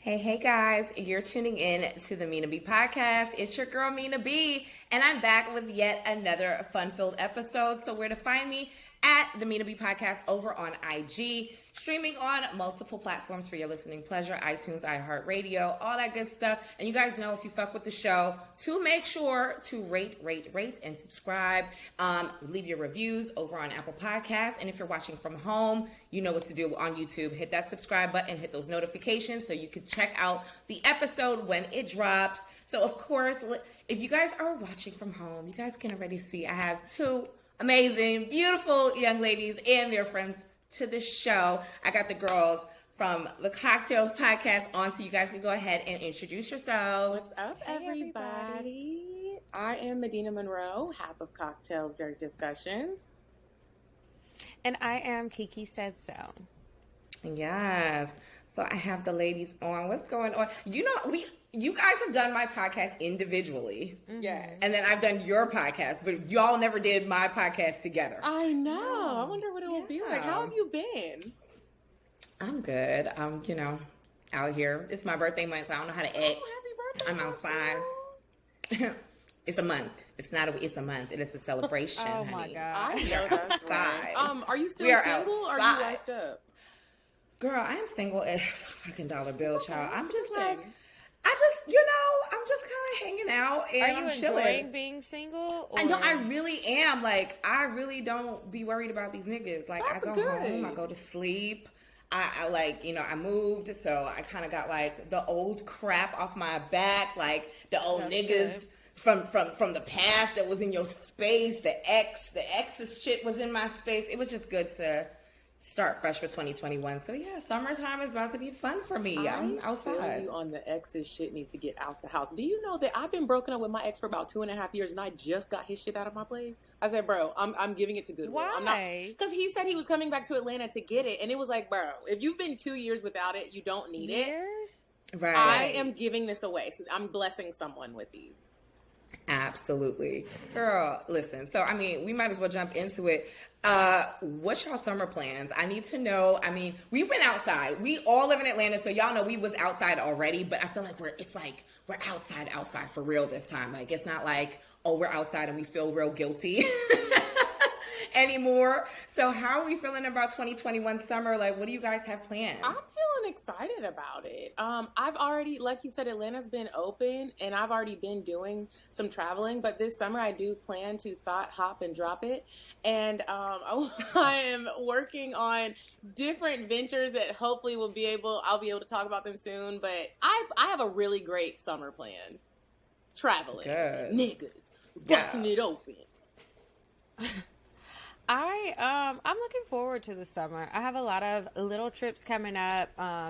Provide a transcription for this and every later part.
Hey guys, you're tuning in to the Mina B Podcast. It's your girl Mina B, and I'm back with yet another fun-filled episode. So where to find me? At the Mina B Podcast over on IG, streaming on multiple platforms for your listening pleasure, iTunes, iHeartRadio, all that good stuff. And you guys know if you fuck with the show, to make sure to rate, and subscribe. Leave your reviews over on Apple Podcasts. And if you're watching from home, you know what to do on YouTube. Hit that subscribe button, hit those notifications so you can check out the episode when it drops. So, of course, if you guys are watching from home, you guys can already see I have two amazing, beautiful young ladies and their friends to the show. I got the girls from the Cocktales Podcast on, so you guys can go ahead and introduce yourselves. What's up, everybody? I am Medina Monroe, half of Cocktales Dirty Discussions. And I am Kiki Said So. Yes. So I have the ladies on. What's going on? You know, you guys have done my podcast individually. Yes. And then I've done your podcast, but y'all never did my podcast together. I know. I wonder what it will be like. How have you been? I'm good. I'm, out here. It's my birthday month, so I don't know how to act. Oh, happy birthday. I'm outside. It's a month. It's a month. It is a celebration, Oh, honey. my God. I know that's outside. right. Are you still We are single or are outside. you wiped up? Girl, I am single as a fucking dollar bill, child. I'm That's just a good like, thing. I'm just kind of hanging out and Are you I'm enjoying chilling. being single? Or? I know, I really am. Like, I really don't be worried about these niggas. Like, That's I go good. home, I go to sleep. I like, I moved, so I kind of got like the old crap off my back, like the old That's niggas from the past that was in your space. The ex's shit was in my space. It was just good to start fresh for 2021. So yeah, summertime is about to be fun for me. I'm outside. Feel you on the ex's shit needs to get out the house. Do you know that I've been broken up with my ex for about 2.5 years, and I just got his shit out of my place? I said, bro, I'm giving it to Goodwill. Why? Because he said he was coming back to Atlanta to get it, and it was like, bro, if you've been 2 years without it, you don't need it. Years? Right. I am giving this away. So I'm blessing someone with these. Absolutely. Girl, listen. So, we might as well jump into it. What's y'all summer plans? I need to know. We went outside. We all live in Atlanta, so y'all know we was outside already, but I feel like we're outside for real this time. Like, it's not like, oh, we're outside and we feel real guilty anymore. So how are we feeling about 2021 summer? Like, what do you guys have planned? I'm feeling excited about it. I've already, like you said, Atlanta's been open, and I've already been doing some traveling, but this summer I do plan to thought, hop, and drop it. And I am working on different ventures that hopefully I'll be able to talk about them soon, but I have a really great summer planned. Traveling. Good. Niggas. Busting it open. I'm looking forward to the summer. I have a lot of little trips coming up,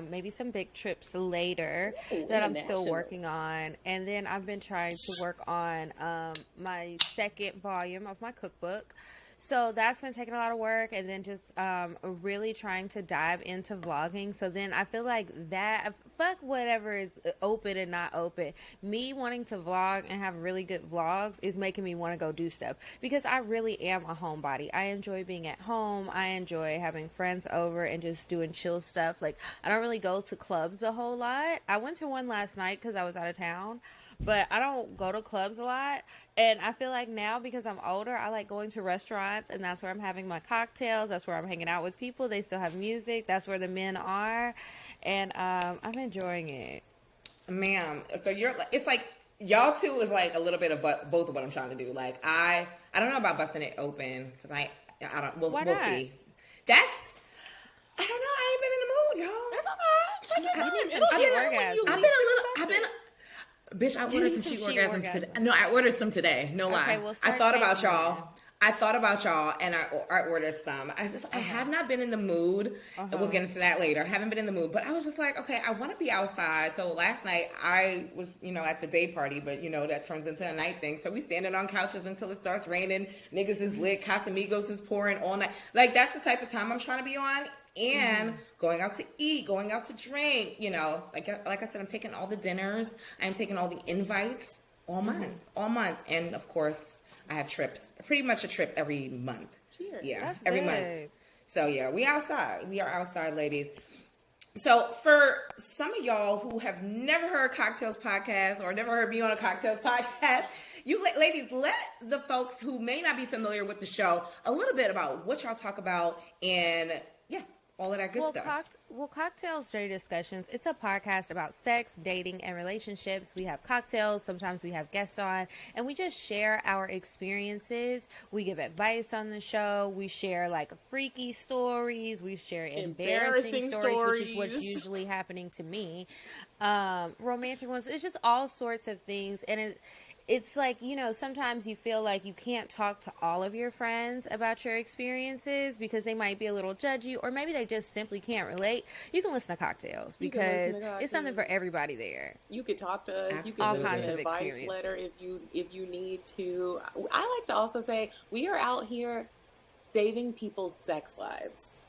maybe some big trips later that I'm still working on. And then I've been trying to work on my second volume of my cookbook. So that's been taking a lot of work, and then just really trying to dive into vlogging. So then I feel like that, fuck whatever is open and not open. Me wanting to vlog and have really good vlogs is making me want to go do stuff, because I really am a homebody. I enjoy being at home. I enjoy having friends over and just doing chill stuff. Like, I don't really go to clubs a whole lot. I went to one last night because I was out of town. But I don't go to clubs a lot. And I feel like now, because I'm older, I like going to restaurants, and that's where I'm having my cocktails. That's where I'm hanging out with people. They still have music. That's where the men are. And I'm enjoying it. Ma'am, so it's like, y'all two is like a little bit of both of what I'm trying to do. Like, I don't know about busting it open, because I don't, we'll see. I don't know, I ain't been in the mood, y'all. That's okay. Take your time. You need some cheap orgasms. Bitch, I ordered some cheap orgasms today. No, I ordered some today. No lie. Well, I thought about saving y'all. I thought about y'all, and I ordered some. I have not been in the mood. And we'll get into that later. I haven't been in the mood, but I was just like, okay, I want to be outside. So last night I was, at the day party, but that turns into a night thing. So we standing on couches until it starts raining. Niggas is lit. Casamigos is pouring all night. Like, that's the type of time I'm trying to be on. And going out to eat, going out to drink, like I said, I'm taking all the dinners. I'm taking all the invites all month. And of course, I have trips, pretty much a trip every month. Cheers. Yeah, That's every good. month. So yeah, we outside. We are outside, ladies. So for some of y'all who have never heard Cocktales Podcast or never heard me on a Cocktales Podcast, you ladies, let the folks who may not be familiar with the show a little bit about what y'all talk about and all of that good stuff. Cocktales Dirty Discussions, it's a podcast about sex, dating, and relationships. We have cocktails, sometimes we have guests on, and we just share our experiences. We give advice on the show. We share like freaky stories. We share embarrassing stories, which is what's usually happening to me. Romantic ones. It's just all sorts of things, and it's like, you know, sometimes you feel like you can't talk to all of your friends about your experiences because they might be a little judgy, or maybe they just simply can't relate. You can listen to Cocktails because it's something for everybody there. You could talk to us. Absolutely. You can send an advice letter if you need to. I like to also say we are out here saving people's sex lives.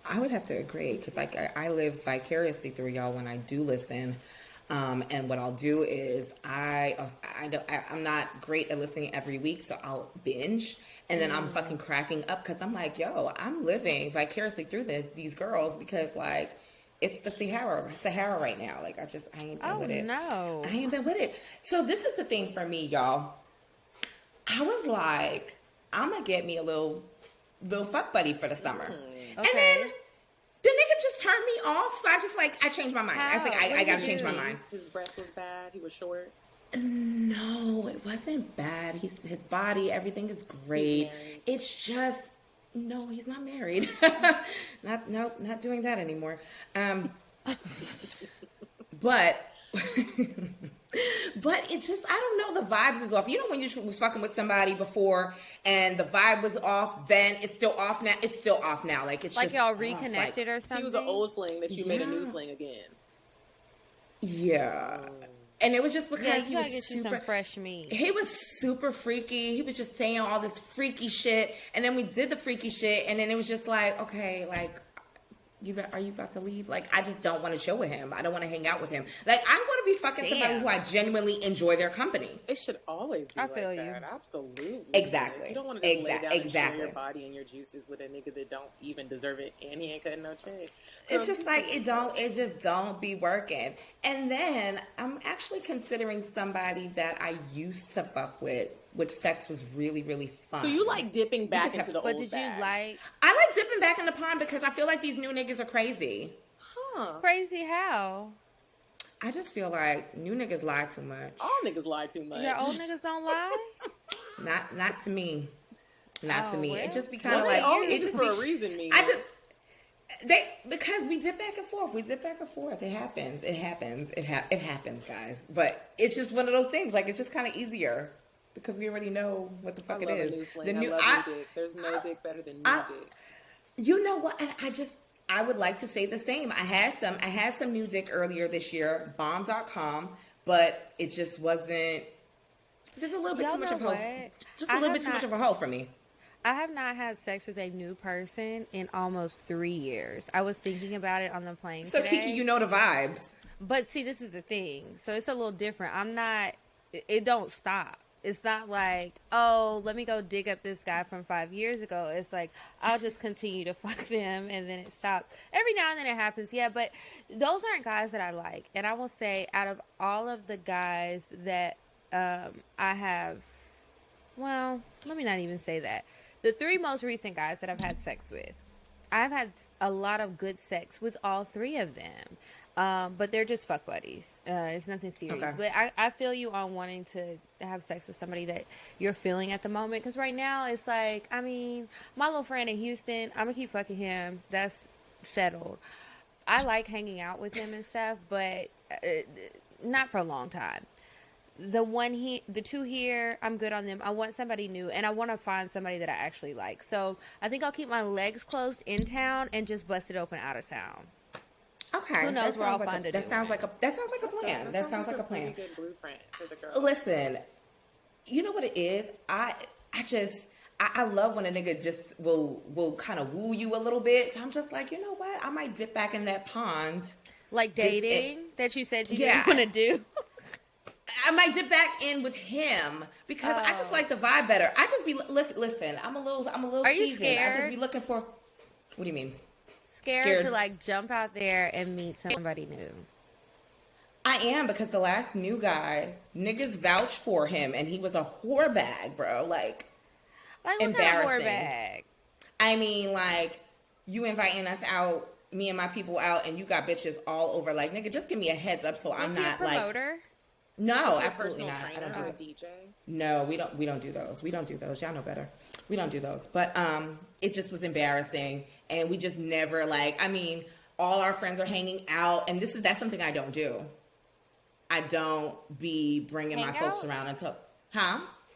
I would have to agree because like I live vicariously through y'all when I do listen. And what I'll do is I'm not great at listening every week, so I'll binge, and then I'm fucking cracking up because I'm like, yo, I'm living vicariously through these girls because like it's the Sahara right now. Like I ain't been with it. No, I ain't been with it. So this is the thing for me, y'all. I was like, I'm gonna get me a little fuck buddy for the summer, and then the nigga just turned me off, so I changed my mind. How? I was like, I gotta change my mind. His breath was bad. He was short. No, it wasn't bad. His body, everything is great. It's just no, he's not married. not doing that anymore. But it's just, I don't know, the vibes is off. You know when you was fucking with somebody before and the vibe was off, then it's still off now. It's still off now. Like it's like just y'all reconnected or something. He was an old fling that you made a new fling again. Yeah. And it was just because he was get you super some fresh meat. He was super freaky. He was just saying all this freaky shit. And then we did the freaky shit. And then it was just like, okay, like, are you about to leave? Like, I just don't want to chill with him. I don't want to hang out with him. Like, I want to be fucking somebody who I genuinely enjoy their company. It should always be feel like you. that. Absolutely. Exactly. You don't want to just lay down and share your body and your juices with a nigga that don't even deserve it and he ain't cutting no check. It's just like, it just don't be working. And then I'm actually considering somebody that I used to fuck with, which sex was really, really fun. So you like dipping back into the old But did you bag. like... I like dipping back in the pond because I feel like these new niggas are crazy. Huh. Crazy how? I just feel like new niggas lie too much. All niggas lie too much. Your old niggas don't lie? Not to me. Not to me. Well. It just be kind of Well, like... all it niggas just for be, a reason, me. Because we dip back and forth. It happens. It happens, guys. But it's just one of those things. Like, it's just kind of easier because we already know what the fuck it is. I love new dick. There's no dick better than new dick. You know what? And I would like to say the same. I had some new dick earlier this year, bomb.com, but it just wasn't. Just a little bit too much of a hoe. Just a little bit too much of a hoe for me. I have not had sex with a new person in almost 3 years. I was thinking about it on the plane So today. Kiki, you know the vibes. But see, this is the thing. So it's a little different. It don't stop. It's not like, oh, let me go dig up this guy from 5 years ago. It's like, I'll just continue to fuck them and then it stops. Every now and then it happens, yeah, but those aren't guys that I like. And I will say, out of all of the guys that I have, well, let me not even say that. The 3 most recent guys that I've had sex with, I've had a lot of good sex with all 3 of them. But they're just fuck buddies. It's nothing serious. Okay. But I feel you on wanting to have sex with somebody that you're feeling at the moment. Because right now, it's like, I mean, my little friend in Houston, I'm going to keep fucking him. That's settled. I like hanging out with him and stuff, but not for a long time. The 2 here, I'm good on them. I want somebody new, and I want to find somebody that I actually like. So I think I'll keep my legs closed in town and just bust it open out of town. Okay. Who knows where I'll find it? That sounds like a plan. That sounds like a plan. Pretty good blueprint for the girl. Listen, you know what it is? I love when a nigga just will kind of woo you a little bit. So I'm just like, you know what? I might dip back in that pond. Like dating that you said you didn't want to do. I might dip back in with him because I just like the vibe better. I just be listen. I'm a little. Are you seasoned. scared? I just be looking for. What do you mean? scared to like jump out there and meet somebody new? I am, because the last new guy, niggas vouched for him, and he was a whore bag, bro. Like what embarrassing. kind of whore bag? I mean, like, you inviting us out, me and my people out, and you got bitches all over. Like, nigga, just give me a heads up so I'm not like. Promoter? No, absolutely not. I don't do a DJ. No, we don't do those. We don't do those. Y'all know better. We don't do those. But it just was embarrassing, and we just never like. I mean, all our friends are hanging out, and that's something I don't do. I don't be bringing my folks around until,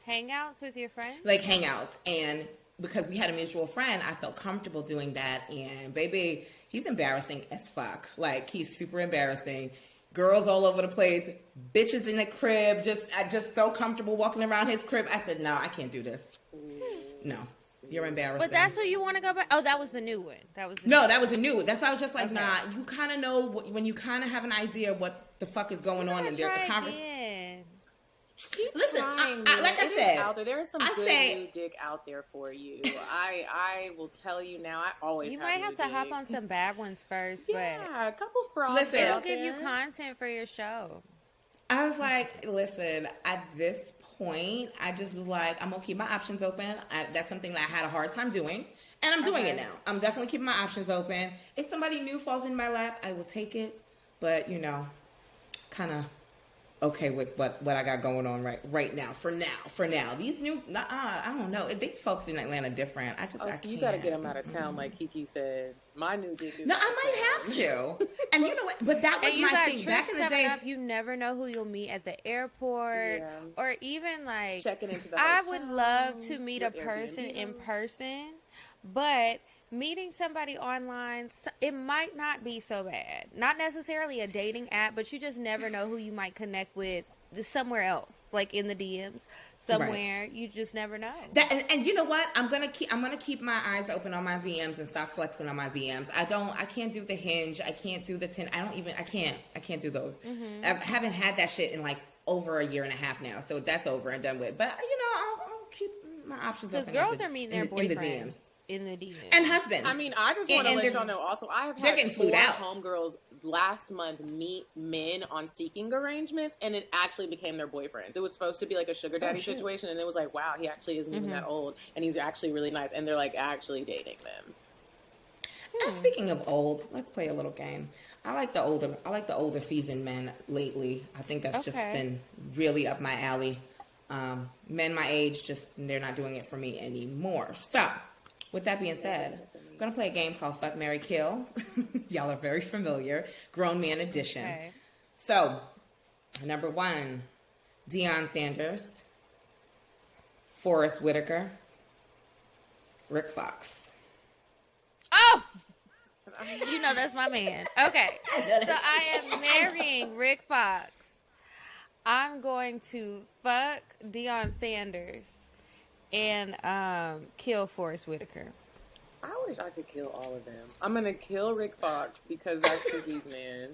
Hangouts with your friends? Like hangouts. And because we had a mutual friend, I felt comfortable doing that. And baby, he's embarrassing as fuck. Like, he's super embarrassing. Girls all over the place, bitches in the crib, just so comfortable walking around his crib. I said, no, I can't do this. No. You're embarrassing. But that's who you want to go back? Oh, that was the new one. That was the new one. That's why I was just like, nah, you kind of know when you kind of have an idea what the fuck is going on in there. The conversation. Listen, like I said, out there are some good new dick out there for you. I will tell you now. I always you might have to hop on some bad ones first. Yeah, a couple frauds. Listen, it'll give you content for your show. I was like, listen, at this point, I just was like, I'm gonna keep my options open. That's something that I had a hard time doing, and I'm doing it now. I'm definitely keeping my options open. If somebody new falls in my lap, I will take it. But kind of okay with what I got going on right now. For now, these new, I don't know. They folks in Atlanta different. I can't. You got to get them out of town, like Kiki said. My new dick is. No, I might have to. And you know what? But that was my thing back in the day. Up, you never know who you'll meet at the airport, or even like checking into the I hotel, would love to meet a person in person, but meeting somebody online, it might not be so bad. Not necessarily a dating app, but you just never know who you might connect with somewhere else, like in the DMs somewhere. Right. You just never know. And you know what? I'm gonna keep my eyes open on my DMs and stop flexing on my DMs. I can't do the Hinge. I can't do the 10. I can't do those. Mm-hmm. I haven't had that shit in like over a year and a half now, so that's over and done with. But I'll keep my options open. Because girls are meeting their boyfriends in the DMs. And husbands. I mean, I just want to let y'all know also, I have had 4 homegirls last month meet men on seeking arrangements, and it actually became their boyfriends. It was supposed to be like a sugar daddy situation, and it was like, wow, he actually isn't even that old, and he's actually really nice, and they're like actually dating them. And speaking of old, let's play a little game. I like the older seasoned men lately. I think that's just been really up my alley. Men my age, they're not doing it for me anymore. So, with that being said, I'm going to play a game called Fuck, Marry, Kill. Y'all are very familiar. Grown Man Edition. Okay. So, number 1, Deion Sanders, Forrest Whitaker, Rick Fox. Oh! That's my man. Okay. So, I am marrying Rick Fox. I'm going to fuck Deion Sanders and kill Forrest Whitaker. I wish I could kill all of them. I'm going to kill Rick Fox because that's Kiki's man.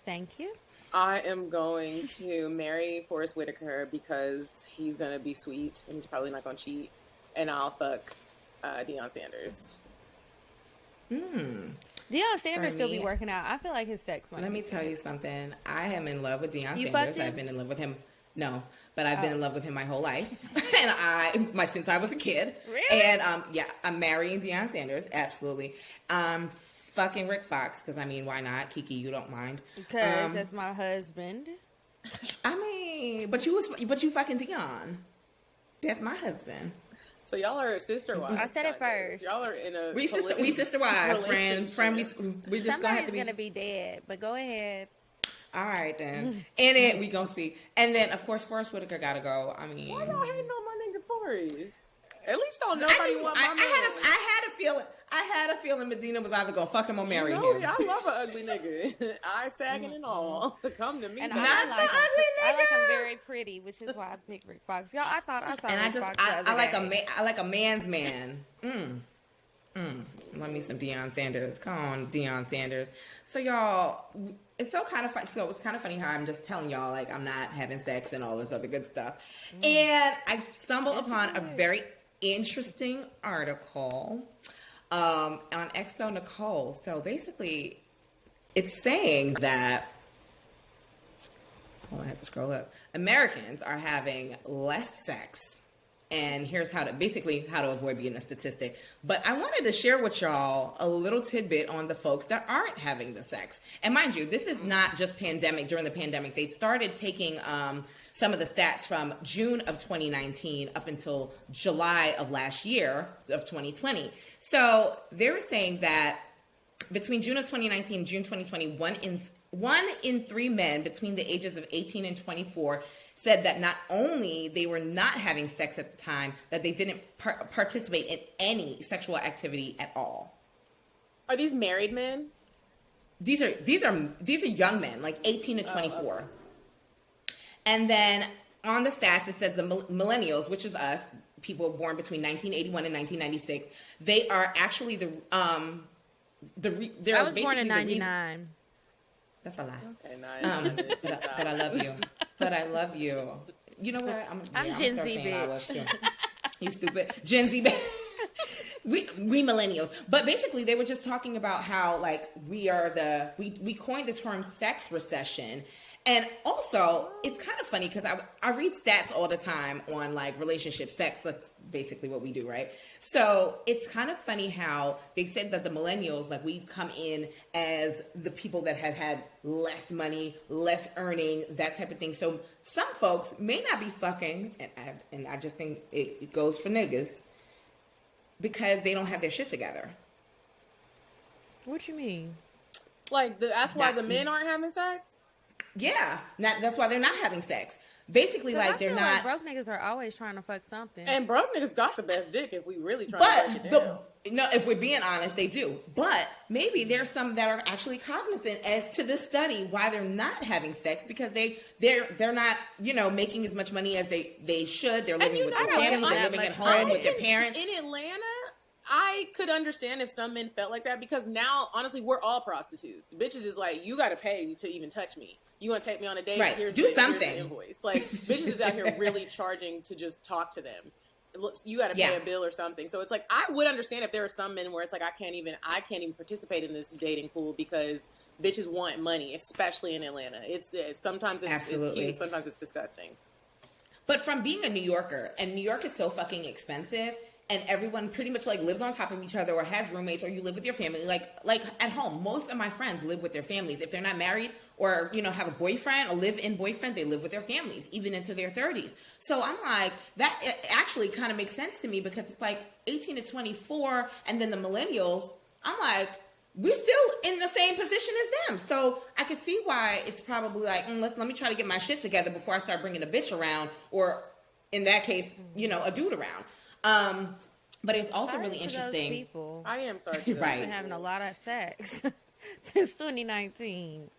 Thank you. I am going to marry Forrest Whitaker because he's going to be sweet and he's probably not going to cheat. And I'll fuck Deion Sanders. Deion Sanders still be working out. I feel like his sex might. Let me tell you something. I am in love with Deion Sanders. I've been in love with him. No, but I've been in love with him my whole life, and since I was a kid. Really? And I'm marrying Deion Sanders. Absolutely. Fucking Rick Fox because why not? Kiki, you don't mind? Because that's my husband. But you fucking Deion. That's my husband. So y'all are sister wives. I said it first. Y'all are in a we sister wives, friend. We just gonna be dead. But go ahead. All right then. And then we gonna see. And then of course Forrest Whitaker gotta go. Why y'all hating on my nigga Forrest? At least don't nobody want my man. I had a feeling Medina was either gonna fuck him or marry him. I love an ugly nigga. Eye sagging and all. Come to me. And not the ugly nigga. I like him very pretty, which is why I picked Rick Fox. Y'all, I thought I saw Rick Fox the other day. I like a man's man. Let me some Deion Sanders. Come on, Deion Sanders. So y'all, it's kind of funny how I'm just telling y'all like I'm not having sex and all this other good stuff. And I stumbled upon a very interesting article on XO Nicole. So basically, it's saying that, I have to scroll up. Americans are having less sex. And here's how to avoid being a statistic. But I wanted to share with y'all a little tidbit on the folks that aren't having the sex. And mind you, this is not just during the pandemic. They started taking some of the stats from June of 2019 up until July of last year of 2020. So they were saying that between June of 2019 and June 2020, one in three men between the ages of 18 and 24 said that not only they were not having sex at the time, that they didn't participate in any sexual activity at all. Are these married men? These are young men, like 18 to 24. Okay. And then on the stats, it says the millennials, which is us, people born between 1981 and 1996, they are actually I was born in 99. That's a lie. Okay, but I love you. But I love you. You know what? I'm Gen Z, bitch. You stupid. Gen Z, bitch. We millennials. But basically, they were just talking about how, like, we coined the term sex recession. And also, it's kind of funny because I read stats all the time on, like, relationship sex. That's basically what we do, right? So it's kind of funny how they said that the millennials, like, we've come in as the people that have had less money, less earning, that type of thing. So some folks may not be fucking, and I just think it goes for niggas, because they don't have their shit together. What you mean? Like, that's why the men aren't having sex? Yeah, that's why they're not having sex. Basically, like, they're not. Like broke niggas are always trying to fuck something. And broke niggas got the best dick if we really try to break it down. No, if we're being honest, they do. But maybe there's some that are actually cognizant as to this study why they're not having sex, because they're not, making as much money as they should. They're living with their families. They're living at home with their parents. In Atlanta, I could understand if some men felt like that, because now, honestly, we're all prostitutes. Bitches is like, you got to pay to even touch me. You want to take me on a date? Right. Here's Do something. Here's the invoice. Like, bitches is out here really charging to just talk to them. You got to pay a bill or something. So it's like, I would understand if there are some men where it's like, I can't even participate in this dating pool because bitches want money, especially in Atlanta. Sometimes it's cute, sometimes it's disgusting. But from being a New Yorker, and New York is so fucking expensive, and everyone pretty much like lives on top of each other or has roommates, or you live with your family. Like at home, most of my friends live with their families. If they're not married or, have a boyfriend, a live-in boyfriend, they live with their families, even into their 30s. So I'm like, that actually kind of makes sense to me, because it's like 18 to 24, and then the millennials, I'm like, we're still in the same position as them. So I could see why it's probably like, let me try to get my shit together before I start bringing a bitch around, or in that case, a dude around. But it's also really interesting. People. I am sorry. Right. I've been having a lot of sex since 2019.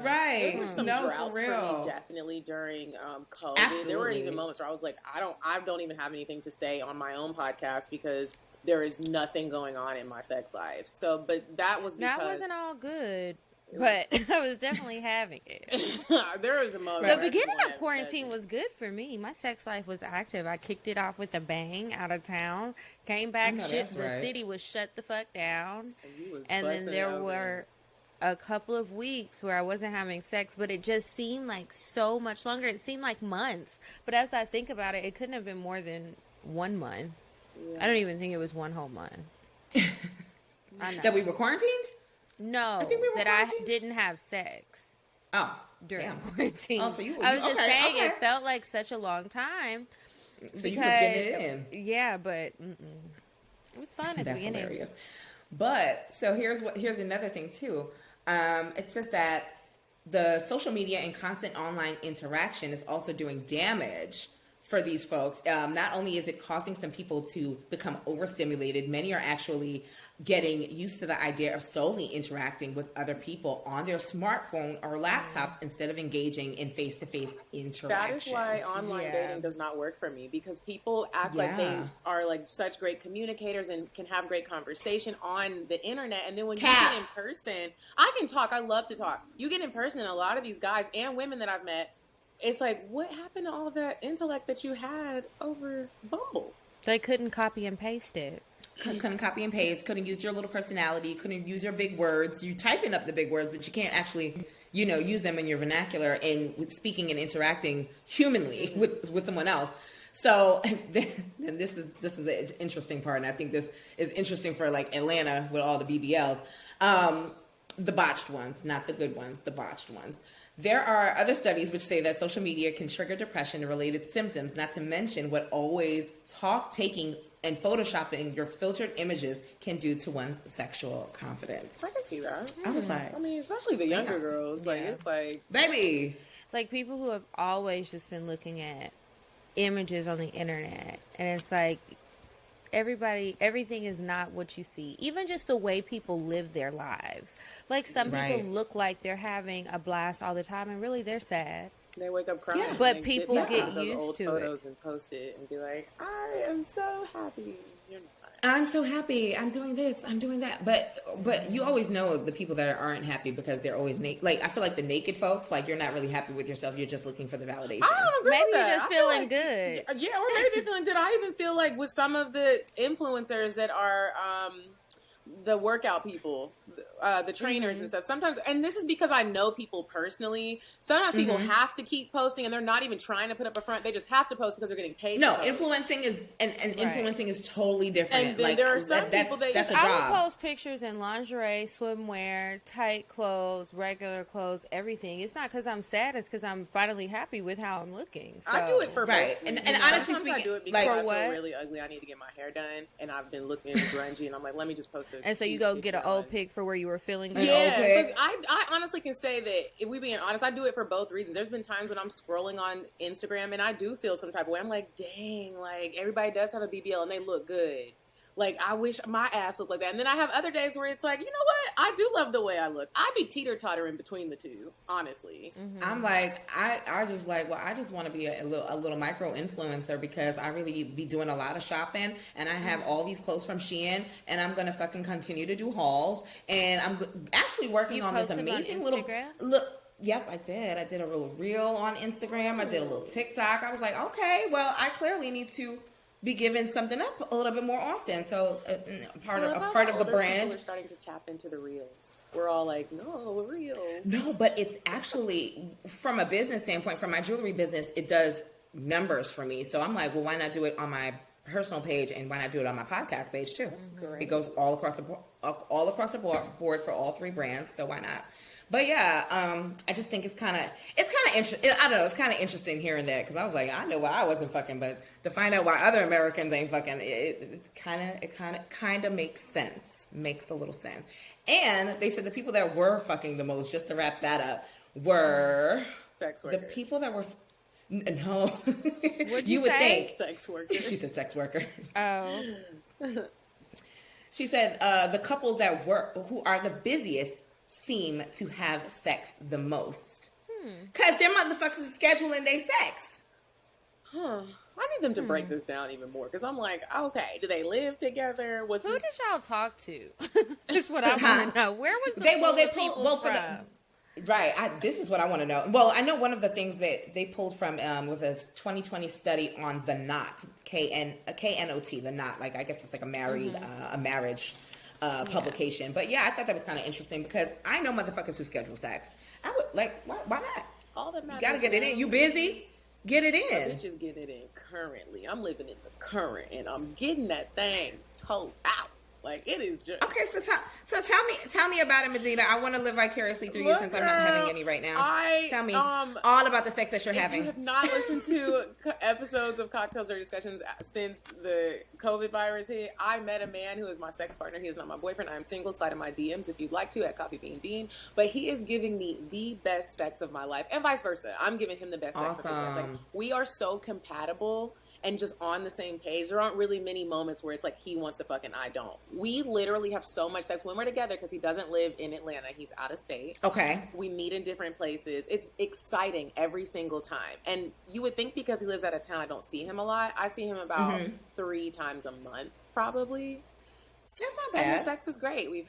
Right. There were some droughts for me, definitely, during COVID. Absolutely. There were even moments where I was like, I don't even have anything to say on my own podcast, because there is nothing going on in my sex life. So, but that was because that wasn't all good. But I was definitely having it. There was a moment. The beginning of quarantine was good for me. My sex life was active. I kicked it off with a bang out of town. Came back, the city was shut the fuck down. And then there were a couple of weeks where I wasn't having sex, but it just seemed like so much longer. It seemed like months. But as I think about it, it couldn't have been more than 1 month. Yeah. I don't even think it was one whole month. That we were quarantined? No, that I didn't have sex. Oh, during quarantine. Oh, so I was just saying it felt like such a long time. So you were getting it in. Yeah, but it was fun at the beginning. Hilarious. But so here's another thing too. It says that the social media and constant online interaction is also doing damage for these folks. Not only is it causing some people to become overstimulated, many are actually getting used to the idea of solely interacting with other people on their smartphone or laptops instead of engaging in face-to-face interaction. That is why online dating does not work for me, because people act like they are like such great communicators and can have great conversation on the internet, and then when you get in person, I can talk. I love to talk. You get in person, and a lot of these guys and women that I've met, it's like, what happened to all that intellect that you had over Bumble? They couldn't copy and paste it. couldn't copy and paste, couldn't use your little personality, couldn't use your big words. You typing up the big words, but you can't actually, use them in your vernacular and with speaking and interacting humanly with someone else. So and this is the interesting part, and I think this is interesting for like Atlanta with all the BBLs. The botched ones, not the good ones, the botched ones. There are other studies which say that social media can trigger depression and related symptoms, not to mention what always taking and photoshopping your filtered images can do to one's sexual confidence. I can see that. I was like, I mean, especially the younger girls. Like, it's like, baby. Like, people who have always just been looking at images on the internet, and it's like, everything is not what you see. Even just the way people live their lives. Like, some people look like they're having a blast all the time, and really they're sad. They wake up crying. Yeah. But people get used old to photos it. And post it and be like, I am so happy. You're not. I'm so happy. I'm doing this. I'm doing that. But you always know the people that aren't happy because they're always naked. Like, I feel like the naked folks, like, you're not really happy with yourself. You're just looking for the validation. I don't agree Maybe with that. you're just feeling good. Yeah, or maybe they're feeling good. I even feel like with some of the influencers that are the workout people, the trainers and stuff. Sometimes, and this is because I know people personally, sometimes people have to keep posting and they're not even trying to put up a front. They just have to post because they're getting paid. No, to post. influencing is influencing is totally different. And then there are some people that's a I job. would post pictures in lingerie, swimwear, tight clothes, regular clothes, everything. It's not because I'm sad. It's because I'm finally happy with how I'm looking. So. I do it for right. both. And honestly sometimes speaking, I do it because like, I feel what? really ugly. I need to get my hair done, and I've been looking grungy, and I'm like, let me just post it. And so you go get an old pic for where you were feeling good. Yeah, Okay. so I honestly can say that if we being honest, I do it for both reasons. There's been times when I'm scrolling on Instagram and I do feel some type of way. I'm like, dang, like everybody does have a BBL and they look good. Like, I wish my ass looked like that. And then I have other days where it's like, you know what? I do love the way I look. I be teeter-tottering between the two, honestly. Mm-hmm. I'm like, I just like, well, I just want to be a little micro influencer because I really be doing a lot of shopping and I have all these clothes from Shein and I'm going to fucking continue to do hauls. And I'm actually working on this amazing little look. Yep, I did. I did a little reel on Instagram. I did a little TikTok. I was like, okay, well, I clearly need to be giving something up a little bit more often. So part of the brand. We're starting to tap into the reels. We're all like, no, reels. No, but it's actually, from a business standpoint, from my jewelry business, it does numbers for me. So I'm like, well, why not do it on my personal page and why not do it on my podcast page too? That's great. It goes all across the board for all three brands. So why not? But yeah, I just think it's kind of interesting. I don't know. It's kind of interesting hearing that because I was like, I know why I wasn't fucking, but to find out why other Americans ain't fucking, it kind of makes sense. Makes a little sense. And they said the people that were fucking the most, just to wrap that up, were sex workers. The people that were. No. What'd you you would say? think Sex workers. She said sex worker. Oh. She said the couples who are the busiest seem to have sex the most. Because their motherfuckers are scheduling their sex. Huh. I need them to break this down even more. Because I'm like, okay, do they live together? Who did y'all talk to? That's what I want to know. Where was the people from? Right. This is what I want to know. Well, I know one of the things that they pulled from was a 2020 study on the knot, K-N-O-T, the knot. Like, I guess it's like a marriage publication. But yeah, I thought that was kind of interesting because I know motherfuckers who schedule sex. I would like, why not? All that matters. You gotta get it in. You busy? Get it in. Bitches getting it in currently. I'm living in the current and I'm getting that thing told out. Like, it is just... Okay, so tell me about it, Medinah. I want to live vicariously through you since I'm not having any right now. Tell me all about the sex that you're having. If you have not listened to episodes of Cocktales Dirty Discussions since the COVID virus hit, I met a man who is my sex partner. He is not my boyfriend. I am single. Slide in my DMs if you'd like to at Coffee Bean Bean. But he is giving me the best sex of my life, and vice versa. I'm giving him the best sex of his life. Like, we are so compatible and just on the same page. There aren't really many moments where it's like he wants to fuck and I don't. We literally have so much sex when we're together because he doesn't live in Atlanta. He's out of state. Okay. We meet in different places. It's exciting every single time. And you would think because he lives out of town, I don't see him a lot. I see him about 3 times a month, probably. That's not bad. And the sex is great. We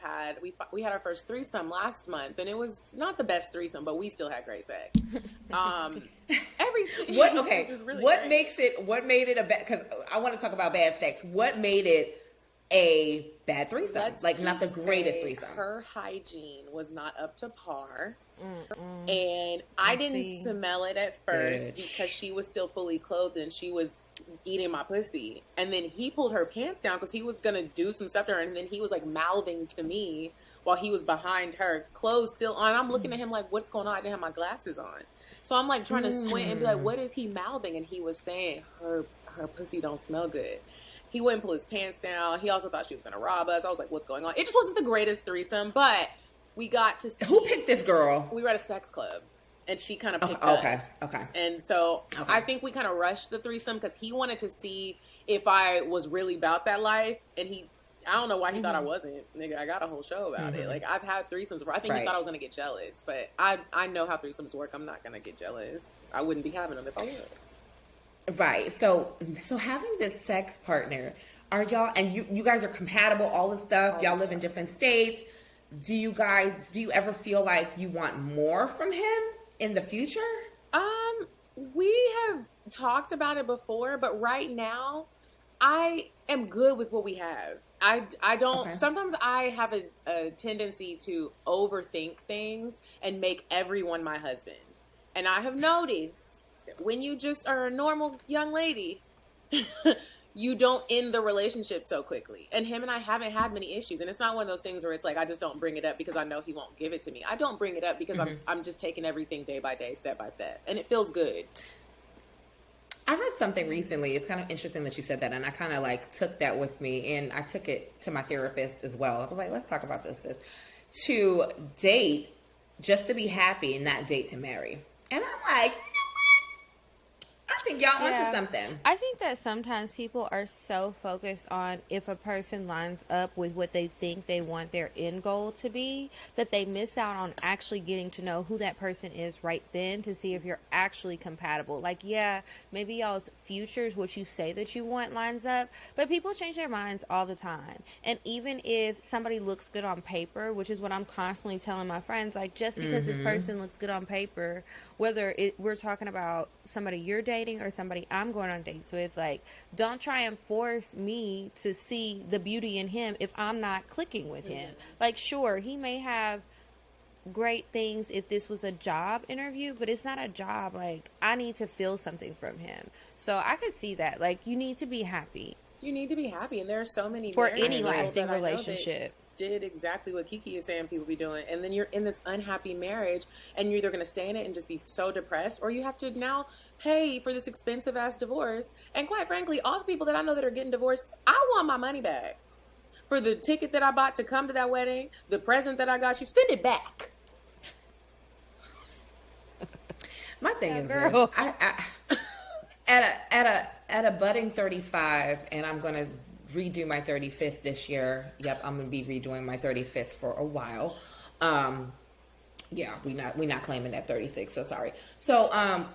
had our first threesome last month, and it was not the best threesome, but we still had great sex. Everything. What made it a bad? Because I want to talk about bad sex. What made it a bad threesome. Let's like, not the just greatest say threesome. Her hygiene was not up to par. And I didn't smell it at first because she was still fully clothed and she was eating my pussy. And then he pulled her pants down because he was going to do some stuff to her. And then he was like mouthing to me while he was behind her, clothes still on. I'm looking at him like, what's going on? I didn't have my glasses on. So I'm like trying to squint and be like, what is he mouthing? And he was saying, her pussy don't smell good. He wouldn't pull his pants down. He also thought she was going to rob us. I was like, what's going on? It just wasn't the greatest threesome, but we got to see. Who picked this girl? We were at a sex club, and she kind of picked us. Okay. And so I think we kind of rushed the threesome because he wanted to see if I was really about that life, and I don't know why he thought I wasn't. Nigga, I got a whole show about it. Like, I've had threesomes before. I think he thought I was going to get jealous, but I know how threesomes work. I'm not going to get jealous. I wouldn't be having them if I was. Right. So having this sex partner, are y'all, and you guys are compatible, all this stuff, y'all live in different states. Do you ever feel like you want more from him in the future? We have talked about it before, but right now I am good with what we have. I don't, sometimes I have a tendency to overthink things and make everyone my husband. And I have noticed that when you just are a normal young lady, you don't end the relationship so quickly. And him and I haven't had many issues. And it's not one of those things where it's like, I just don't bring it up because I know he won't give it to me. I don't bring it up because I'm just taking everything day by day, step by step. And it feels good. I read something recently. It's kind of interesting that you said that. And I kind of like took that with me. And I took it to my therapist as well. I was like, let's talk about this. To date just to be happy and not date to marry. And I'm like, I think y'all onto something. I think that sometimes people are so focused on if a person lines up with what they think they want their end goal to be, that they miss out on actually getting to know who that person is right then to see if you're actually compatible. Like, yeah, maybe y'all's futures, what you say that you want, lines up, but people change their minds all the time. And even if somebody looks good on paper, which is what I'm constantly telling my friends, like, just because this person looks good on paper, whether we're talking about somebody you're dating or somebody I'm going on dates with, like, don't try and force me to see the beauty in him if I'm not clicking with him. Like, sure, he may have great things if this was a job interview, but it's not a job. Like, I need to feel something from him. So I could see that. Like, you need to be happy. You need to be happy, and there are so many for any lasting relationship. Did exactly what Kiki is saying people be doing, and then you're in this unhappy marriage and you're either going to stay in it and just be so depressed, or you have to now pay for this expensive ass divorce. And quite frankly, all the people that I know that are getting divorced, I want my money back for the ticket that I bought to come to that wedding, the present that I got you. Send it back. My thing is this, at a budding 35, and I'm gonna redo my 35th this year. Yep, I'm gonna be redoing my 35th for a while. Yeah, we not claiming that 36. So sorry. So I'm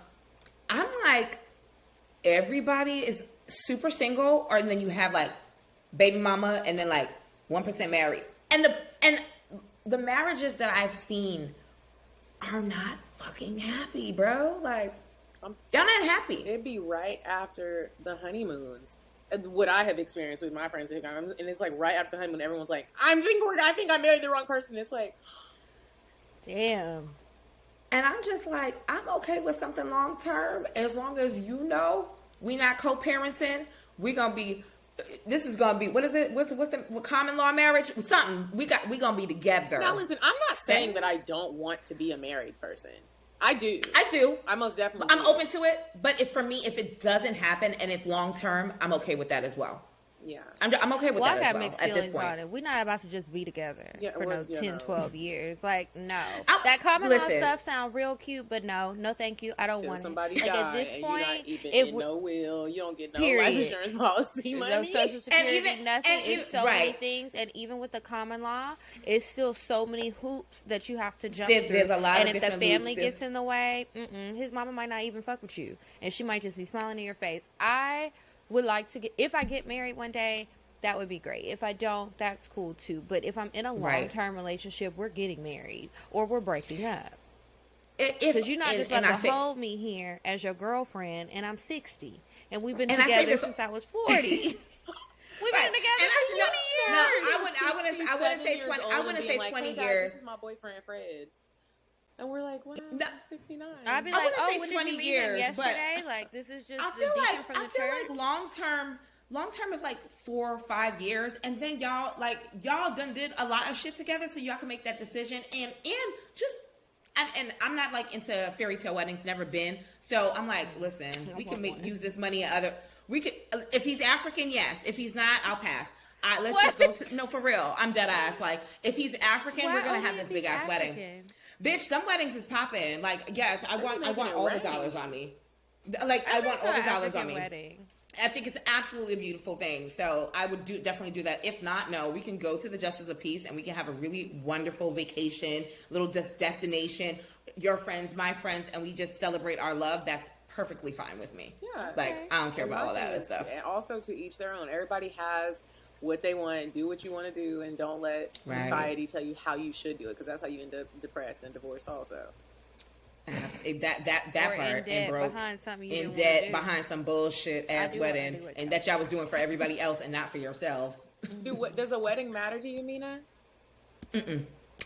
like, everybody is super single, or then you have like baby mama, and then like 1% married, and the marriages that I've seen are not fucking happy, bro. Like, y'all not happy. It'd be right after the honeymoons. What I have experienced with my friends, and it's like right after the honeymoon, everyone's like, I think I married the wrong person. It's like, damn. And I'm just like, I'm okay with something long term as long as you know we not co-parenting. We gonna be. This is gonna be, what is it? What's the common law marriage? Something we gonna be together. Now listen, I'm not saying that I don't want to be a married person. I do. I most definitely I'm open to it, but if it doesn't happen and it's long term, I'm okay with that as well. Yeah. I'm okay with that as well. I got mixed feelings on it. We're not about to just be together for 12 years. Like, no. That common law stuff sound real cute, but no thank you. I don't want it. Like, at this point, if no will, you don't get no life insurance policy money. No social security, nothing. It's so many things, and even with the common law, it's still so many hoops that you have to jump through. There's a lot of different And if the family gets in the way, his mama might not even fuck with you, and she might just be smiling in your face. I would like to if I get married one day, that would be great. If I don't, that's cool too. But if I'm in a long-term relationship, we're getting married or we're breaking up. Because you're not just going to hold me here as your girlfriend, and I'm 60, and we've been together since I was 40. We've been together for 20 years. No, I wouldn't say 20. I wouldn't say 20 hey, years. Guys, this is my boyfriend Fred. And we're like, wow, No. 69. I'd be I like, wouldn't oh, say when 20 did you meet years, him yesterday? Like, this is just I the feel deacon from the like church. long term is like 4 or 5 years, and then y'all done did a lot of shit together, so y'all can make that decision. And I'm not like into fairy tale weddings, never been. So I'm like, listen, we can use this money in other. We could, if he's African, yes. If he's not, I'll pass. Let's just go to, no, for real. I'm dead ass. Like, if he's African, we're gonna have this big ass wedding. Bitch, them weddings is popping. Like, yes, I want all the dollars on me. Like, I want all the dollars on me. Wedding. I think it's absolutely a beautiful thing. So I would definitely do that. If not, no, we can go to the Justice of Peace and we can have a really wonderful vacation, little destination, your friends, my friends, and we just celebrate our love. That's perfectly fine with me. Yeah. Like, I don't care about all that other stuff. And also, to each their own. Everybody has what they want. Do what you want to do, and don't let society tell you how you should do it, because that's how you end up depressed and divorced also. That part, and broke behind something in debt behind some bullshit ass wedding, and that y'all was doing for everybody else and not for yourselves. Does a wedding matter to you, Mina?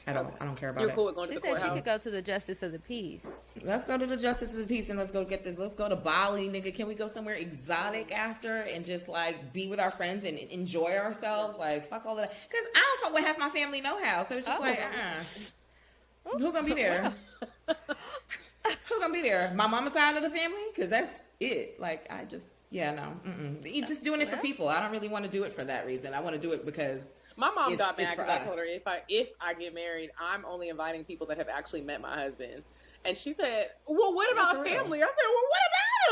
I don't care about You're it. cool with going to the courthouse? She said she could go to the Justice of the Peace. Let's go to the Justice of the Peace and let's go get this. Let's go to Bali, nigga. Can we go somewhere exotic after and just like be with our friends and enjoy ourselves? Like, fuck all of that. Because I don't fuck with half my family know how. So it's just who gonna be there? Who gonna be there? My mama's side of the family? Because that's it. Like, I just, You're just doing it for people. I don't really want to do it for that reason. I want to do it because my mom got mad because I told her if I get married, I'm only inviting people that have actually met my husband. And she said, well, what about family? I said, well, what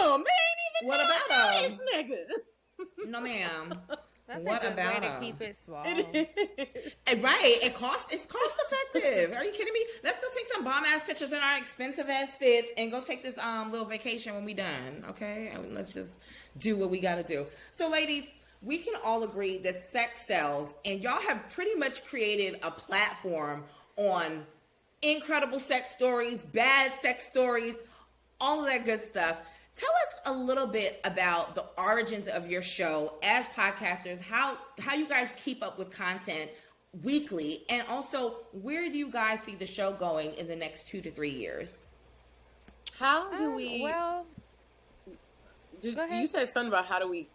about him? They ain't even this nigga. No, ma'am. That's what a good about way to keep it small. Right. It's cost effective. Are you kidding me? Let's go take some bomb ass pictures in our expensive ass fits and go take this little vacation when we done. Okay? Let's just do what we gotta do. So ladies, we can all agree that sex sells, and y'all have pretty much created a platform on incredible sex stories, bad sex stories, all of that good stuff. Tell us a little bit about the origins of your show as podcasters, how you guys keep up with content weekly, and also where do you guys see the show going in the next 2 to 3 years? How do we... Go ahead. You said something about how do we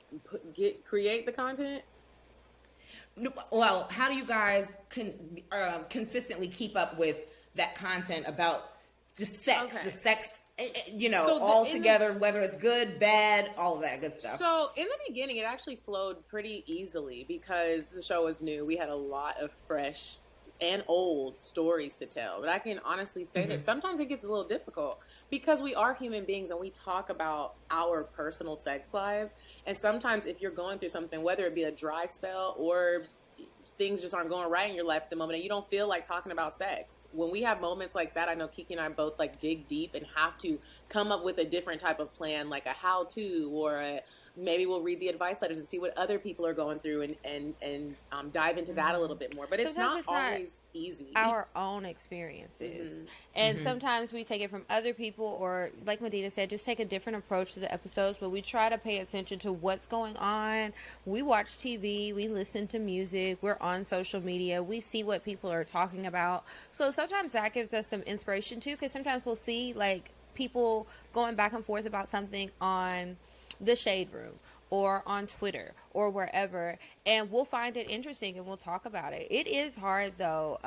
create the content? Well, how do you guys consistently keep up with that content about just sex, the sex, all together, whether it's good, bad, all of that good stuff? So in the beginning, it actually flowed pretty easily because the show was new. We had a lot of fresh and old stories to tell. But I can honestly say that sometimes it gets a little difficult because we are human beings and we talk about our personal sex lives. And sometimes if you're going through something, whether it be a dry spell or things just aren't going right in your life at the moment and you don't feel like talking about sex. When we have moments like that, I know Kiki and I both like dig deep and have to come up with a different type of plan, like a how-to or maybe we'll read the advice letters and see what other people are going through and dive into that a little bit more. But sometimes it's not always easy. Our own experiences. And sometimes we take it from other people or, like Medina said, just take a different approach to the episodes. But we try to pay attention to what's going on. We watch TV. We listen to music. We're on social media. We see what people are talking about. So sometimes that gives us some inspiration, too, because sometimes we'll see, like, people going back and forth about something on the Shade Room or on Twitter or wherever, and we'll find it interesting and we'll talk about it. It is hard though,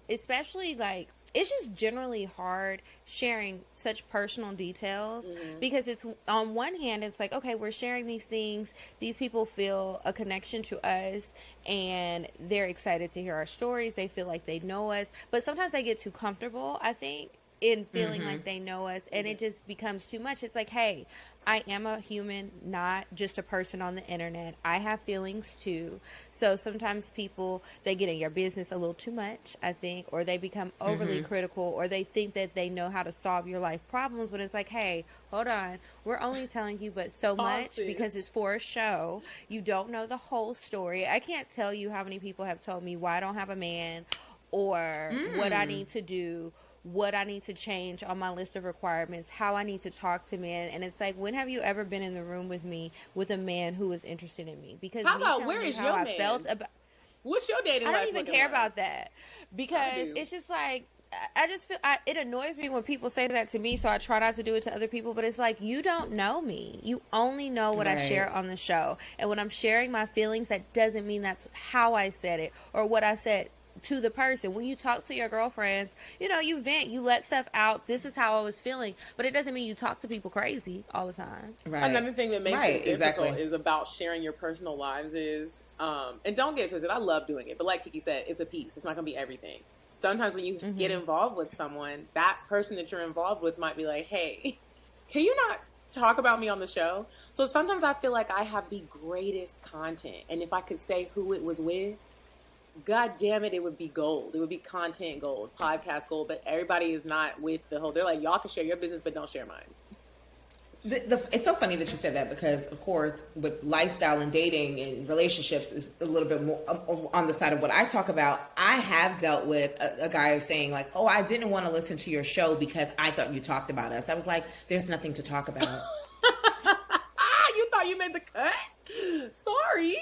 especially like it's just generally hard sharing such personal details because it's on one hand it's like, okay, we're sharing these things, these people feel a connection to us and they're excited to hear our stories, they feel like they know us, but sometimes they get too comfortable, I think, in feeling like they know us, and it just becomes too much. It's like, hey, I am a human, not just a person on the internet. I have feelings too. So sometimes people, they get in your business a little too much, I think, or they become overly critical, or they think that they know how to solve your life problems when it's like, hey, hold on, we're only telling you but so much because it's for a show. You don't know the whole story. I can't tell you how many people have told me why I don't have a man or what I need to do what I need to change on my list of requirements, how I need to talk to men. And it's like, when have you ever been in the room with me with a man who is interested in me? Because how about where is your man? What's your dating life? I don't even care about that, because it's just like, I just feel it annoys me when people say that to me, so I try not to do it to other people. But it's like, you don't know me. You only know what I share on the show. And when I'm sharing my feelings, that doesn't mean that's how I said it or what I said to the person. When you talk to your girlfriends, you know, you vent, you let stuff out. This is how I was feeling. But it doesn't mean you talk to people crazy all the time. Right. Another thing that makes it difficult is about sharing your personal lives is, and don't get twisted, I love doing it. But like Kiki said, it's a piece. It's not going to be everything. Sometimes when you get involved with someone, that person that you're involved with might be like, hey, can you not talk about me on the show? So sometimes I feel like I have the greatest content. And if I could say who it was with, God damn it, it would be gold. It would be content gold, podcast gold. But everybody is not with the whole, they're like, y'all can share your business, but don't share mine. It's so funny that you said that, because, of course, with lifestyle and dating and relationships is a little bit more on the side of what I talk about. I have dealt with a guy saying, like, oh, I didn't want to listen to your show because I thought you talked about us. I was like, there's nothing to talk about. You thought you made the cut? Sorry.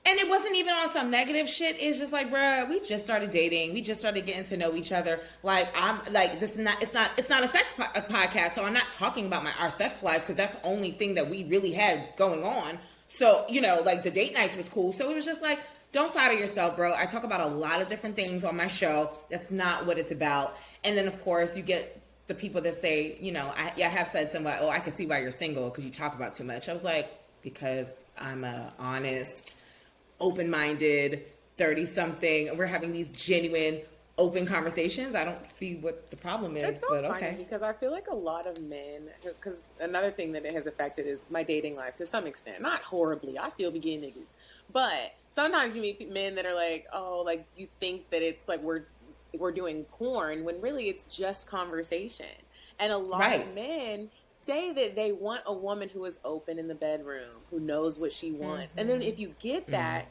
And it wasn't even on some negative shit. It's just like, bruh, we just started dating. We just started getting to know each other. Like, I'm like, this is not, it's not a sex podcast. So I'm not talking about our sex life, because that's the only thing that we really had going on. So, you know, like, the date nights was cool. So it was just like, don't flatter yourself, bro. I talk about a lot of different things on my show. That's not what it's about. And then, of course, you get the people that say, you know, I have said somebody, oh, I can see why you're single because you talk about too much. I was like, because I'm a honest, open-minded 30-something. We're having these genuine, open conversations. I don't see what the problem is. It's so but funny, okay. Because I feel like a lot of men, because another thing that it has affected is my dating life to some extent. Not horribly. I still be getting niggas. But sometimes you meet men that are like, oh, like, you think that it's like we're doing porn, when really it's just conversation. And a lot of men say that they want a woman who is open in the bedroom, who knows what she wants. And then if you get that,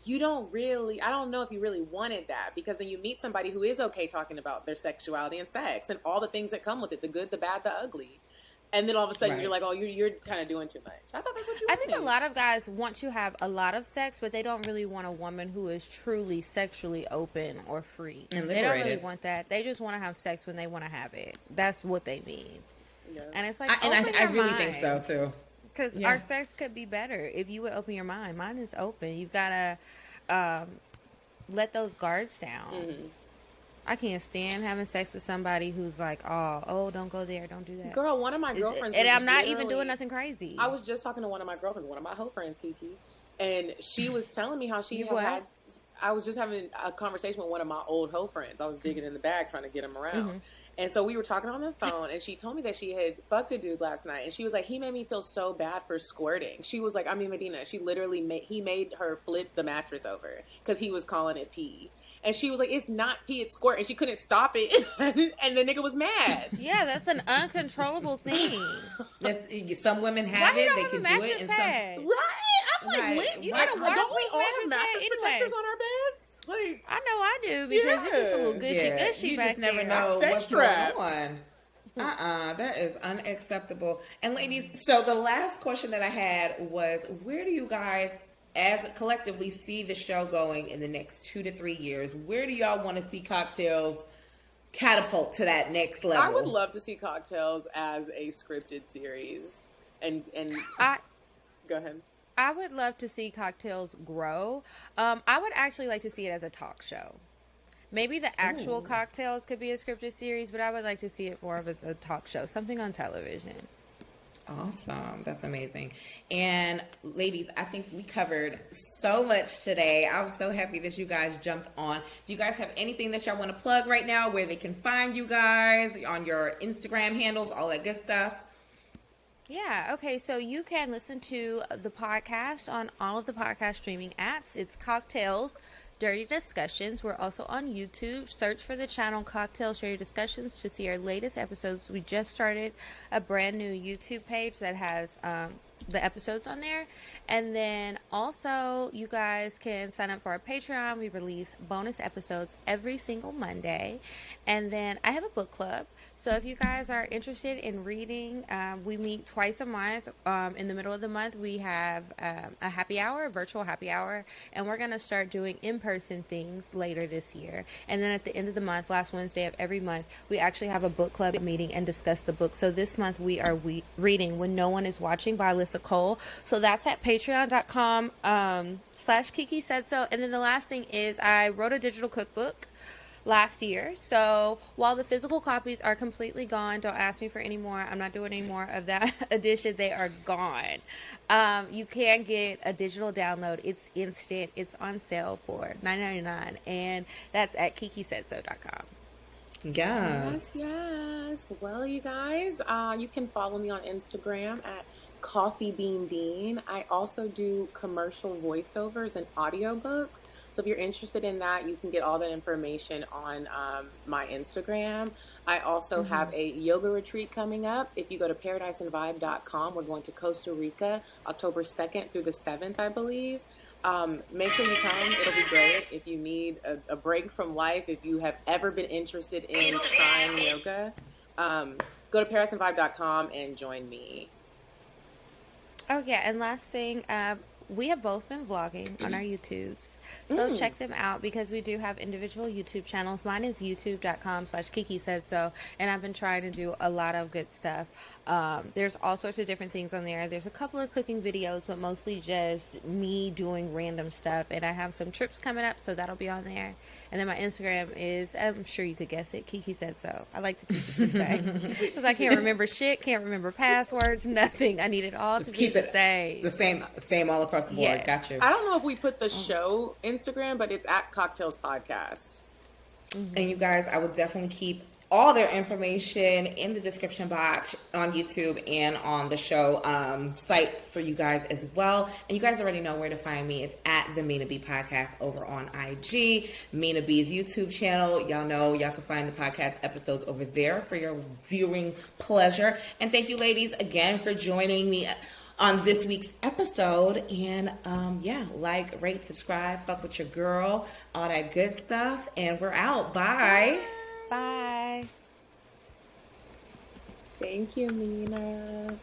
you don't really, I don't know if you really wanted that, because then you meet somebody who is okay talking about their sexuality and sex and all the things that come with it, the good, the bad, the ugly. And then all of a sudden you're like, oh, you're kind of doing too much. I thought that's what you wanted. I think a lot of guys want to have a lot of sex, but they don't really want a woman who is truly sexually open or free. And they don't really want that. They just want to have sex when they want to have it. That's what they mean. Yeah. And it's like, I really think so too. Because our sex could be better if you would open your mind. Mine is open. You've got to let those guards down. Mm-hmm. I can't stand having sex with somebody who's like, oh, don't go there, don't do that. Girl, one of my girlfriends, and I'm not even doing nothing crazy. I was just talking to one of my girlfriends, one of my whole friends, Kiki, and she was telling me how she had. I was just having a conversation with one of my old hoe friends. I was digging in the bag trying to get him around. And so we were talking on the phone, and she told me that she had fucked a dude last night, and she was like, he made me feel so bad for squirting. She was like, I mean, Medina, she literally he made her flip the mattress over because he was calling it pee. And she was like, it's not pee, it's squirt. And she couldn't stop it. And the nigga was mad. Yeah, that's an uncontrollable thing. Some women have it. They can do it. And right? I'm like, you gotta don't we all have mattress protectors on our beds? Like, I know I do, because it's just a little gushy you back just never there. know what's going on. That is unacceptable. And ladies, so the last question that I had was, where do you guys as collectively see the show going in the next 2 to 3 years? Where do y'all want to see Cocktales catapult to that next level? I would love to see Cocktales as a scripted series. And go ahead. I would love to see Cocktales grow. I would actually like to see it as a talk show. Maybe the actual Cocktales could be a scripted series, but I would like to see it more of as a talk show, something on television. Awesome. That's amazing. And ladies, I think we covered so much today. I was so happy that you guys jumped on. Do you guys have anything that y'all want to plug right now, where they can find you guys on your Instagram handles, all that good stuff? Yeah. Okay. So you can listen to the podcast on all of the podcast streaming apps. It's Cocktales Dirty Discussions. We're also on YouTube. Search for the channel Cocktales Dirty Discussions to see our latest episodes. We just started a brand new YouTube page that has the episodes on there. And then also you guys can sign up for our Patreon. We release bonus episodes every single Monday. And then I have a book club. So if you guys are interested in reading, we meet twice a month. In the middle of the month, we have a happy hour, a virtual happy hour, and we're going to start doing in-person things later this year. And then at the end of the month, last Wednesday of every month, we actually have a book club meeting and discuss the book. So this month we are reading When No One Is Watching by Alyssa Cole. So that's at patreon.com/Kiki Said So. And then the last thing is I wrote a digital cookbook last year. So while the physical copies are completely gone, don't ask me for any more. I'm not doing any more of that edition. They are gone. You can get a digital download. It's instant. It's on sale for $9.99, and that's at kikisaidso.com. Yes. Well, you guys, you can follow me on Instagram at Coffee Bean Dean. I also do commercial voiceovers and audiobooks. So if you're interested in that, you can get all that information on my Instagram. I also have a yoga retreat coming up. If you go to paradiseandvibe.com, we're going to Costa Rica October 2nd through the 7th, I believe. Make sure you come. It'll be great. If you need a break from life, if you have ever been interested in trying yoga, go to paradiseandvibe.com and join me. Oh, yeah. And last thing, we have both been vlogging on our YouTubes. So check them out because we do have individual YouTube channels. Mine is youtube.com/Kiki Said So. And I've been trying to do a lot of good stuff. There's all sorts of different things on there. There's a couple of cooking videos, but mostly just me doing random stuff. And I have some trips coming up, so that'll be on there. And then my Instagram is, I'm sure you could guess it, Kiki Said So. I like to keep it the same because I can't remember shit, can't remember passwords, nothing. I need it all to keep it same. The same all across the board. Yes. Got you. I don't know if we put the show Instagram, but it's at Cocktales Podcast. And you guys, I will definitely keep all their information in the description box on YouTube and on the show site for you guys as well. And you guys already know where to find me. It's at the Mina B Podcast over on IG, Mina B's YouTube channel. Y'all know y'all can find the podcast episodes over there for your viewing pleasure. And thank you, ladies, again for joining me on this week's episode. And like, rate, subscribe, fuck with your girl, all that good stuff. And we're out. Bye. Bye. Thank you, Mina.